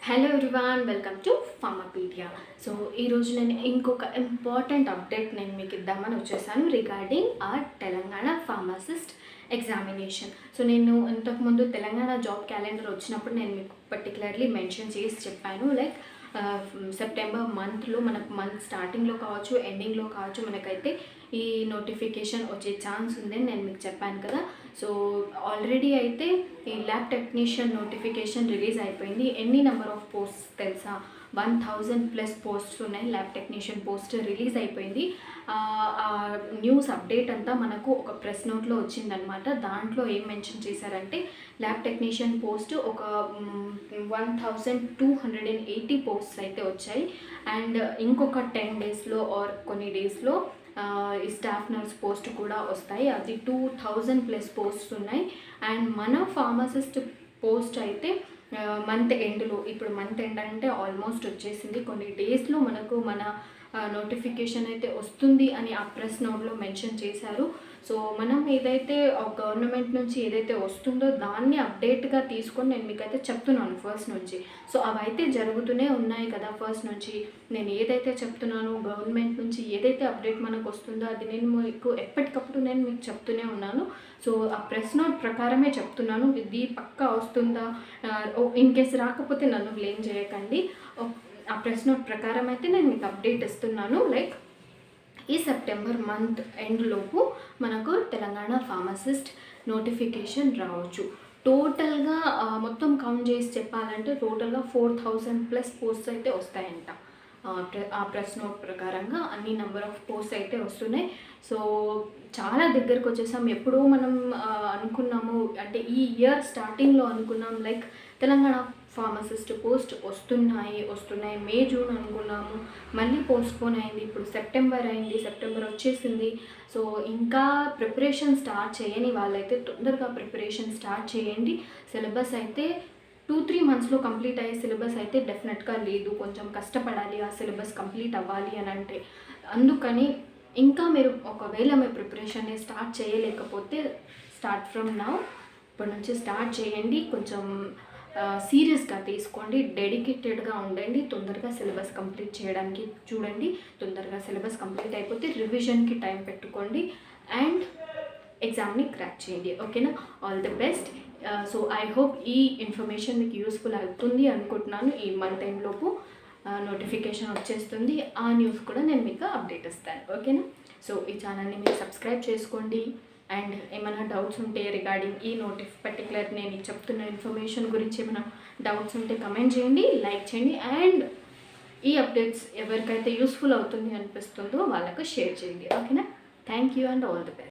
Hello everyone, welcome to Pharmapedia. So ఈరోజు నేను ఇంకొక ఇంపార్టెంట్ అప్డేట్ నేను మీకు ఇద్దామని వచ్చేసాను regarding our Telangana pharmacist examination. So నేను ఇంతకుముందు తెలంగాణ జాబ్ క్యాలెండర్ వచ్చినప్పుడు నేను మీకు పర్టికులర్లీ మెన్షన్ చేసి చెప్పాను. లైక్ సెప్టెంబర్ మంత్లో మనకు మంత్ స్టార్టింగ్లో కావచ్చు, ఎండింగ్లో కావచ్చు, మనకైతే ఈ నోటిఫికేషన్ వచ్చే ఛాన్స్ ఉందని నేను మీకు చెప్పాను కదా. సో ఆల్రెడీ అయితే ఈ ల్యాబ్ టెక్నీషియన్ నోటిఫికేషన్ రిలీజ్ అయిపోయింది. ఎన్ని నెంబర్ ఆఫ్ పోస్ట్స్ తెలుసా? 1000+ పోస్ట్స్ ఉన్నాయి. ల్యాబ్ టెక్నీషియన్ పోస్ట్ రిలీజ్ అయిపోయింది. న్యూస్ అప్డేట్ అంతా మనకు ఒక ప్రెస్ నోట్లో వచ్చిందనమాట. దాంట్లో ఏం మెన్షన్ చేశారంటే ల్యాబ్ టెక్నీషియన్ పోస్ట్ ఒక 1280 పోస్ట్స్ అయితే వచ్చాయి. అండ్ ఇంకొక 10 డేస్లో ఆర్ కొన్ని డేస్లో ఈ స్టాఫ్ నర్స్ పోస్ట్ కూడా వస్తాయి. అది 2000+ పోస్ట్స్ ఉన్నాయి. అండ్ మన ఫార్మసిస్ట్ పోస్ట్ అయితే మంత్ ఎండ్లో, ఇప్పుడు మంత్ ఎండ్ అంటే ఆల్మోస్ట్ వచ్చేసింది, కొన్ని డేస్లో మనకు మన నోటిఫికేషన్ అయితే వస్తుంది అని ఆ ప్రెస్ నోట్లో మెన్షన్ చేశారు. సో మనం ఏదైతే గవర్నమెంట్ నుంచి ఏదైతే వస్తుందో దాన్ని అప్డేట్గా తీసుకొని నేను మీకైతే చెప్తున్నాను ఫస్ట్ నుంచి. సో అవైతే జరుగుతూనే ఉన్నాయి కదా. ఫస్ట్ నుంచి నేను ఏదైతే చెప్తున్నానో గవర్నమెంట్ నుంచి ఏదైతే అప్డేట్ మనకు వస్తుందో అది నేను మీకు ఎప్పటికప్పుడు నేను మీకు చెప్తూనే ఉన్నాను. సో ఆ ప్రెస్ నోట్ ప్రకారమే చెప్తున్నాను. ఇది పక్కా వస్తుందా, ఇన్ కేసు రాకపోతే నన్ను బ్లేమ్ చేయకండి. ఆ ప్రెస్ నోట్ ప్రకారం అయితే నేను మీకు అప్డేట్ ఇస్తున్నాను. లైక్ ఈ సెప్టెంబర్ మంత్ ఎండ్లోపు మనకు తెలంగాణ ఫార్మసిస్ట్ నోటిఫికేషన్ రావచ్చు. టోటల్గా మొత్తం కౌంట్ చేసి చెప్పాలంటే టోటల్గా 4000+ పోస్ట్స్ అయితే వస్తాయంట. ఆ ప్రెస్ నోట్ ప్రకారంగా అన్ని నెంబర్ ఆఫ్ పోస్ట్స్ అయితే వస్తున్నాయి. సో చాలా దగ్గరకు వచ్చేసాం. ఎప్పుడో మనం అనుకున్నాము, అంటే ఈ ఇయర్ స్టార్టింగ్లో అనుకున్నాం లైక్ తెలంగాణ ఫార్మసిస్ట్ పోస్ట్ వస్తున్నాయి మే జూన్ అనుకున్నాము. మళ్ళీ పోస్ట్పోన్ అయింది. ఇప్పుడు సెప్టెంబర్ అయింది, సెప్టెంబర్ వచ్చేసింది. సో ఇంకా ప్రిపరేషన్ స్టార్ట్ చేయని వాళ్ళైతే తొందరగా ప్రిపరేషన్ స్టార్ట్ చేయండి. సిలబస్ అయితే 2-3 మంత్స్లో కంప్లీట్ అయ్యే సిలబస్ అయితే డెఫినెట్గా లేదు. కొంచెం కష్టపడాలి ఆ సిలబస్ కంప్లీట్ అవ్వాలి అని అంటే. అందుకని ఇంకా మీరు ఒకవేళ మీ ప్రిపరేషన్ని స్టార్ట్ చేయలేకపోతే స్టార్ట్ ఫ్రమ్ నౌ, ఇప్పటి నుంచి స్టార్ట్ చేయండి. కొంచెం సీరియస్గా తీసుకోండి, డెడికేటెడ్గా ఉండండి. తొందరగా సిలబస్ కంప్లీట్ చేయడానికి చూడండి. తొందరగా సిలబస్ కంప్లీట్ అయిపోతే రివిజన్కి టైం పెట్టుకోండి అండ్ ఎగ్జామ్ని క్రాక్ చేయండి. ఓకేనా? All the best. So I hope ఈ ఇన్ఫర్మేషన్ మీకు యూస్ఫుల్ అవుతుంది అనుకుంటున్నాను. ఈ మంత్ ఎండ్లోపు నోటిఫికేషన్ వచ్చేస్తుంది. ఆ న్యూస్ కూడా నేను మీకు అప్డేట్ ఇస్తాను. ఓకేనా? సో ఈ ఛానల్ని మీరు సబ్స్క్రైబ్ చేసుకోండి. అండ్ ఏమైనా డౌట్స్ ఉంటే రిగార్డింగ్ ఈ పర్టికులర్ నేను చెప్తున్న ఇన్ఫర్మేషన్ గురించి ఏమైనా డౌట్స్ ఉంటే కమెంట్ చేయండి, లైక్ చేయండి. అండ్ ఈ అప్డేట్స్ ఎవరికైతే యూస్ఫుల్ అవుతుంది అనిపిస్తుందో వాళ్ళకు షేర్ చేయండి. ఓకేనా? Thank you and all the best.